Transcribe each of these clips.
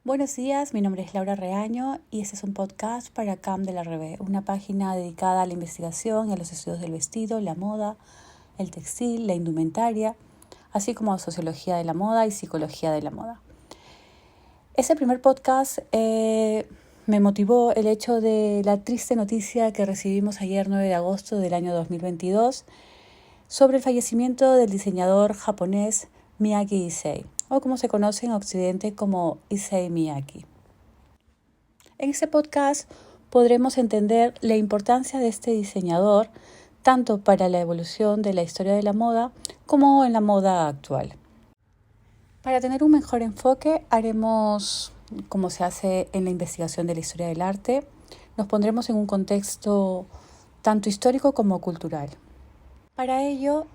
Buenos días, mi nombre es Laura Reaño y este es un podcast para Camp de la Revés, una página dedicada a la investigación y a los estudios del vestido, la moda, el textil, la indumentaria, así como sociología de la moda y psicología de la moda. Este primer podcast me motivó el hecho de la triste noticia que recibimos ayer 9 de agosto del año 2022 sobre el fallecimiento del diseñador japonés Miyake Issei, o como se conoce en Occidente como Issei Miyake. En este podcast podremos entender la importancia de este diseñador tanto para la evolución de la historia de la moda como en la moda actual. Para tener un mejor enfoque haremos, como se hace en la investigación de la historia del arte, nos pondremos en un contexto tanto histórico como cultural. Para ello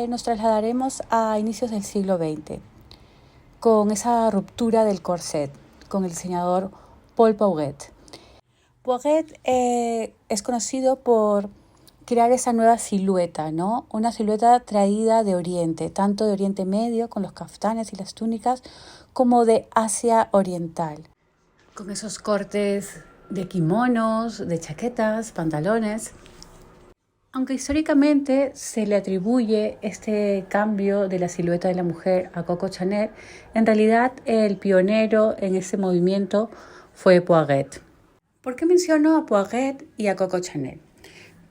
nos trasladaremos a inicios del siglo XX, con esa ruptura del corset, con el diseñador Paul Pauguet. Pauguet es conocido por crear esa nueva silueta, ¿no? Una silueta traída de Oriente, tanto de Oriente Medio, con los kaftanes y las túnicas, como de Asia Oriental, con esos cortes de kimonos, de chaquetas, pantalones. Aunque históricamente se le atribuye este cambio de la silueta de la mujer a Coco Chanel, en realidad el pionero en ese movimiento fue Pauguet. ¿Por qué menciono a Pauguet y a Coco Chanel?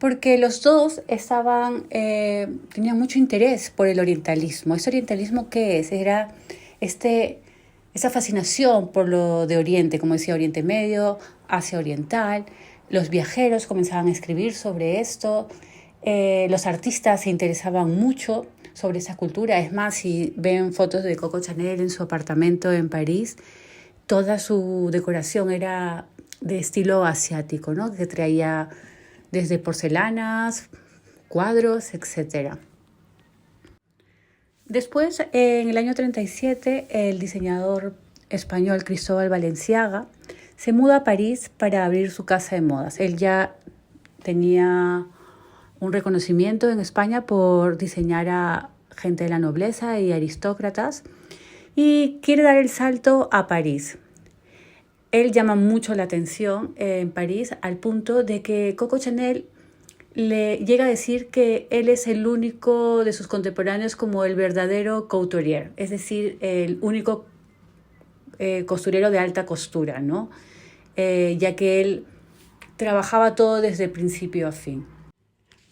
Porque los dos tenían mucho interés por el orientalismo. ¿Ese orientalismo qué es? Era esa fascinación por lo de Oriente, como decía, Oriente Medio, Asia Oriental. Los viajeros comenzaban a escribir sobre esto. Los artistas se interesaban mucho sobre esa cultura. Es más, si ven fotos de Coco Chanel en su apartamento en París, toda su decoración era de estilo asiático, ¿no? Que traía desde porcelanas, cuadros, etc. Después, en el año 37, el diseñador español Cristóbal Balenciaga se muda a París para abrir su casa de modas. Él ya tenía un reconocimiento en España por diseñar a gente de la nobleza y aristócratas y quiere dar el salto a París. Él llama mucho la atención en París al punto de que Coco Chanel le llega a decir que él es el único de sus contemporáneos como el verdadero couturier, es decir, el único costurero de alta costura, ¿no? Ya que él trabajaba todo desde principio a fin.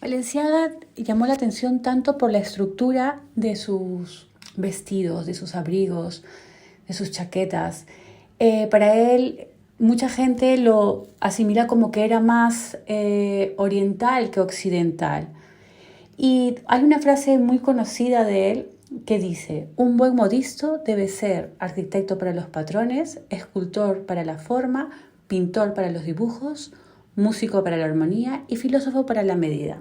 Balenciaga llamó la atención tanto por la estructura de sus vestidos, de sus abrigos, de sus chaquetas. Para él, mucha gente lo asimila como que era más oriental que occidental. Y hay una frase muy conocida de él que dice: un buen modisto debe ser arquitecto para los patrones, escultor para la forma, pintor para los dibujos, músico para la armonía y filósofo para la medida.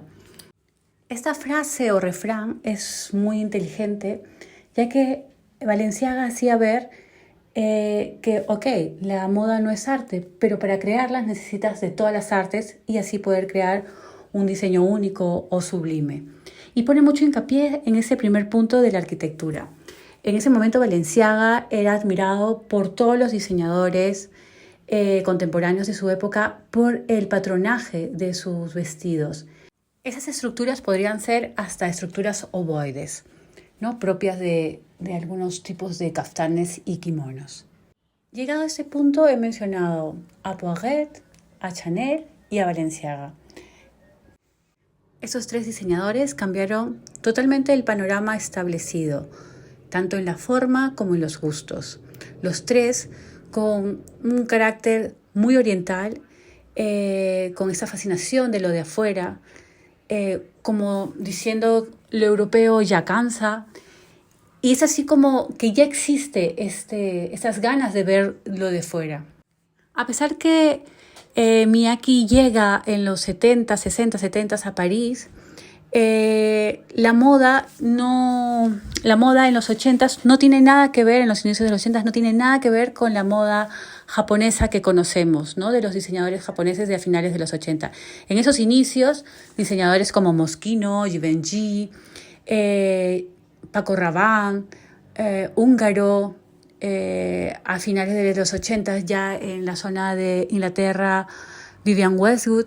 Esta frase o refrán es muy inteligente, ya que Balenciaga hacía ver que, la moda no es arte, pero para crearlas necesitas de todas las artes y así poder crear un diseño único o sublime. Y pone mucho hincapié en ese primer punto de la arquitectura. En ese momento Balenciaga era admirado por todos los diseñadores contemporáneos de su época por el patronaje de sus vestidos. Esas estructuras podrían ser hasta estructuras ovoides, ¿no? Propias de algunos tipos de kaftanes y kimonos. Llegado a este punto he mencionado a Pauguet, a Chanel y a Balenciaga. Esos tres diseñadores cambiaron totalmente el panorama establecido, tanto en la forma como en los gustos. Los tres con un carácter muy oriental, con esa fascinación de lo de afuera, como diciendo lo europeo ya cansa. Y es así como que ya existe esas ganas de ver lo de fuera. A pesar que Miyake llega en los 70, 60, 70 a París, la moda en los 80 no tiene nada que ver, en los inicios de los 80 no tiene nada que ver con la moda japonesa que conocemos, ¿no? De los diseñadores japoneses de a finales de los 80. En esos inicios, diseñadores como Moschino, Givenchy, Paco Rabanne, Húngaro, a finales de los 80, ya en la zona de Inglaterra, Vivienne Westwood,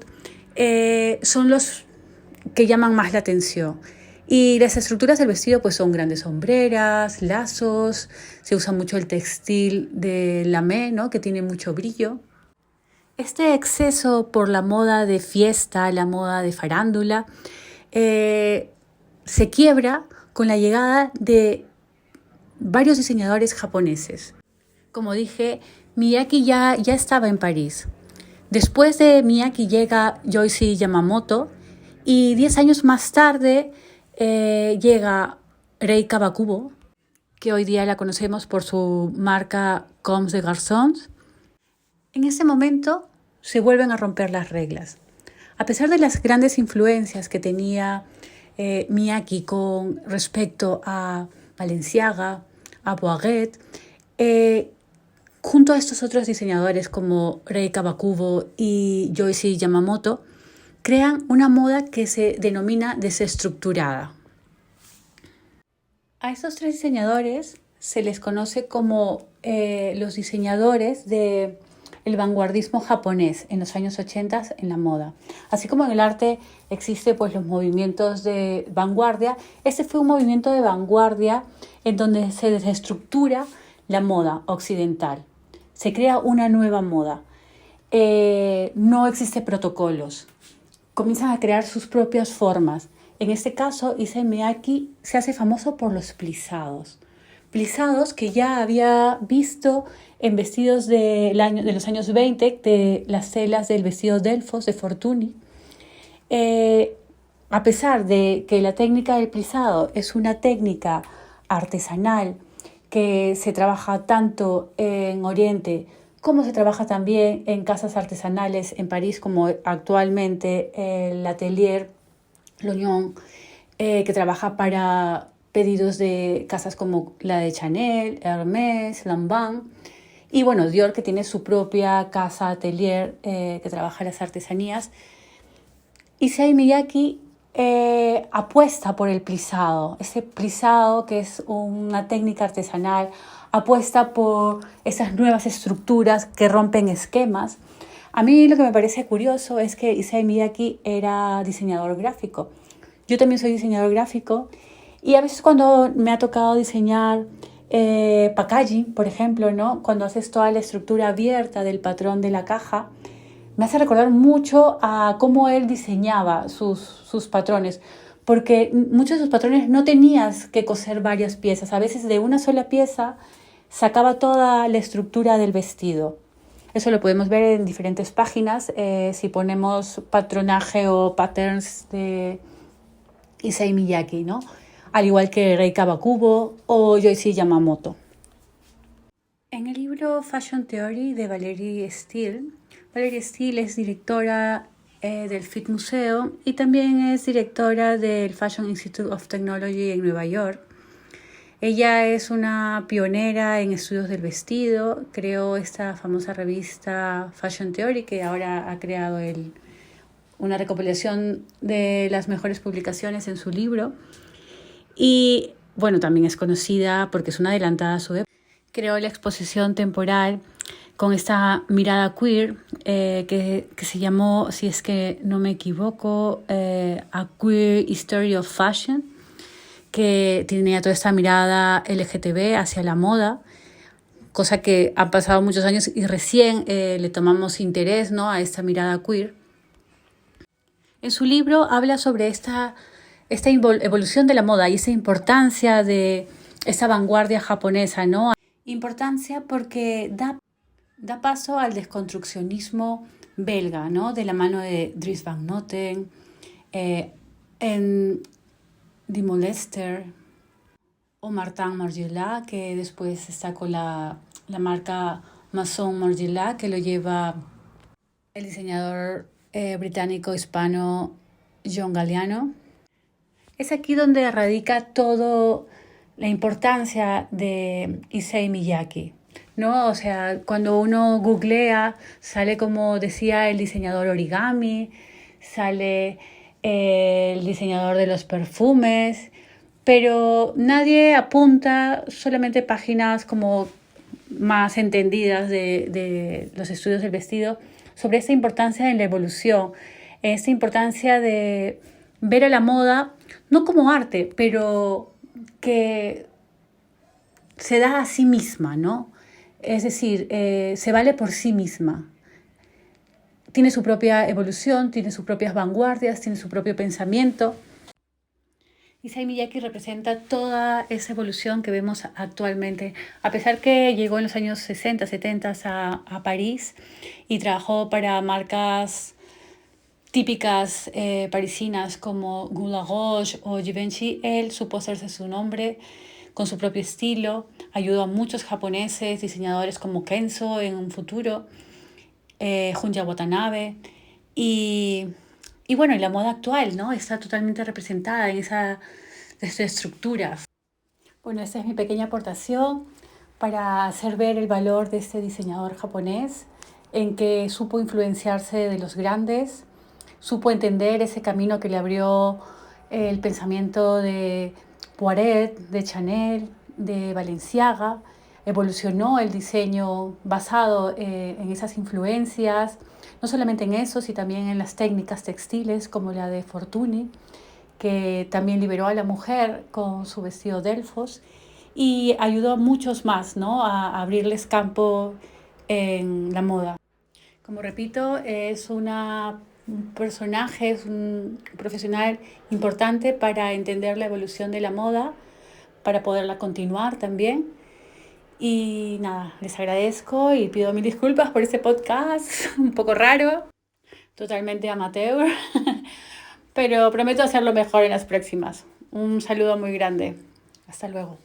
son los que llaman más la atención. Y las estructuras del vestido pues son grandes sombreras, lazos, se usa mucho el textil de lamé, ¿no? Que tiene mucho brillo. Este exceso por la moda de fiesta, la moda de farándula, se quiebra con la llegada de varios diseñadores japoneses. Como dije, Miyake ya estaba en París. Después de Miyake llega Yohji Yamamoto y 10 años más tarde llega Rei Kawakubo, que hoy día la conocemos por su marca Comme des Garçons. En ese momento se vuelven a romper las reglas. A pesar de las grandes influencias que tenía Miyake con respecto a Balenciaga, a Boaguet, junto a estos otros diseñadores como Rei Kawakubo y Yohji Yamamoto, crean una moda que se denomina desestructurada. A estos tres diseñadores se les conoce como los diseñadores del vanguardismo japonés en los años 80 en la moda. Así como en el arte existe pues, los movimientos de vanguardia, este fue un movimiento de vanguardia en donde se desestructura la moda occidental. Se crea una nueva moda. No existen protocolos. Comienzan a crear sus propias formas. En este caso, Issey Miyake se hace famoso por los plisados. Plisados que ya había visto en vestidos de los años 20, de las telas del vestido Delfos de Fortuny. A pesar de que la técnica del plisado es una técnica artesanal que se trabaja tanto en Oriente como se trabaja también en casas artesanales en París, como actualmente el Atelier Lognon, que trabaja para pedidos de casas como la de Chanel, Hermès, Lanvin, y bueno, Dior, que tiene su propia casa atelier que trabaja las artesanías. Issey Miyake apuesta por el plisado, ese plisado que es una técnica artesanal, apuesta por esas nuevas estructuras que rompen esquemas. A mí lo que me parece curioso es que Issey Miyake era diseñador gráfico. Yo también soy diseñador gráfico y a veces cuando me ha tocado diseñar packaging, por ejemplo, ¿no? Cuando haces toda la estructura abierta del patrón de la caja, me hace recordar mucho a cómo él diseñaba sus patrones, porque muchos de sus patrones no tenías que coser varias piezas. A veces de una sola pieza sacaba toda la estructura del vestido. Eso lo podemos ver en diferentes páginas. Si ponemos patronaje o patterns de Issey Miyake, ¿no? Al igual que Rei Kawakubo o Yohji Yamamoto. En el libro Fashion Theory de Valerie Steele es directora del Fit Museo y también es directora del Fashion Institute of Technology en Nueva York. Ella es una pionera en estudios del vestido, creó esta famosa revista Fashion Theory, que ahora ha creado una recopilación de las mejores publicaciones en su libro. Y bueno, también es conocida porque es una adelantada a su época. Creó la exposición temporal con esta mirada queer que se llamó, si es que no me equivoco, A Queer History of Fashion, que tenía toda esta mirada LGTB hacia la moda, cosa que han pasado muchos años y recién le tomamos interés, ¿no?, a esta mirada queer. En su libro habla sobre esta evolución de la moda y esa importancia de esa vanguardia japonesa, ¿no? Importancia porque da paso al desconstruccionismo belga, ¿no?, de la mano de Dries Van Noten, en Die Molester o Martin Margiela, que después está con la marca Maison Margiela, que lo lleva el diseñador británico hispano John Galliano. Es aquí donde radica toda la importancia de Issey Miyake, ¿no? O sea, cuando uno googlea, sale, como decía, el diseñador origami, sale el diseñador de los perfumes, pero nadie apunta, solamente páginas como más entendidas de los estudios del vestido, sobre esta importancia en la evolución, esta importancia de ver a la moda no como arte, pero que se da a sí misma, ¿no? Es decir, se vale por sí misma. Tiene su propia evolución, tiene sus propias vanguardias, tiene su propio pensamiento. Issey Miyake representa toda esa evolución que vemos actualmente. A pesar que llegó en los años 60, 70 a París y trabajó para marcas típicas parisinas como Guy Laroche o Givenchy, él supo hacerse su nombre con su propio estilo. Ayudó a muchos japoneses, diseñadores como Kenzo en un futuro, Junya Watanabe. Y bueno, y la moda actual, ¿no? Está totalmente representada en esas estructuras. Bueno, esta es mi pequeña aportación para hacer ver el valor de este diseñador japonés, en que supo influenciarse de los grandes, supo entender ese camino que le abrió el pensamiento de Poiret, de Chanel, de Balenciaga. Evolucionó el diseño basado en esas influencias, no solamente en eso, sino también en las técnicas textiles como la de Fortuny, que también liberó a la mujer con su vestido Delfos y ayudó a muchos más, ¿no?, a abrirles campo en la moda. Como repito, es un personaje, es un profesional importante para entender la evolución de la moda, para poderla continuar también. Y nada, les agradezco y pido mil disculpas por este podcast un poco raro, totalmente amateur, pero prometo hacerlo mejor en las próximas. Un saludo muy grande. Hasta luego.